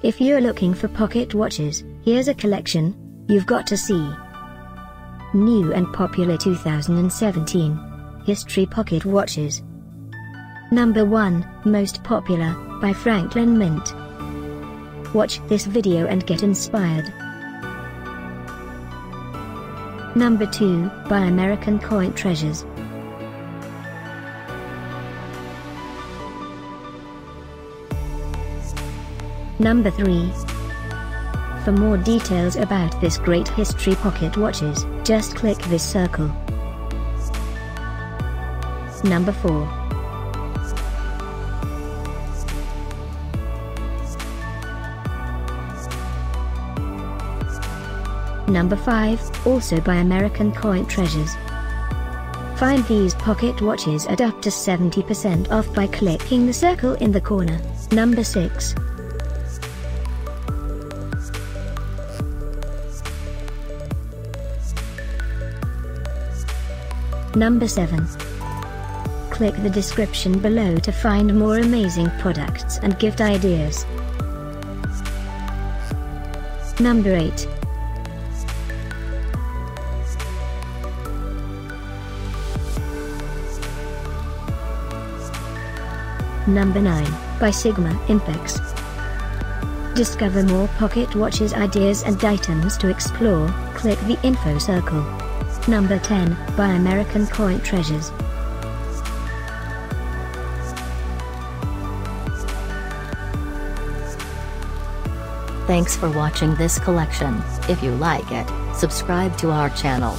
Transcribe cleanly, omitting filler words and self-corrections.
If you're looking for pocket watches, here's a collection you've got to see. New and popular 2017 History Pocket Watches. Number 1, Most Popular, by Franklin Mint. Watch this video and get inspired. Number 2, by American Coin Treasures. Number 3. For more details about this great history pocket watches, just click this circle. Number 4. Number 5, also by American Coin Treasures. Find these pocket watches at up to 70% off by clicking the circle in the corner. Number 6. Number 7. Click the description below to find more amazing products and gift ideas. Number 8. Number 9, by Sigma Impex. Discover more pocket watches ideas and items to explore, click the info circle. Number 10, by American Coin Treasures. Thanks for watching this collection. If you like it, subscribe to our channel.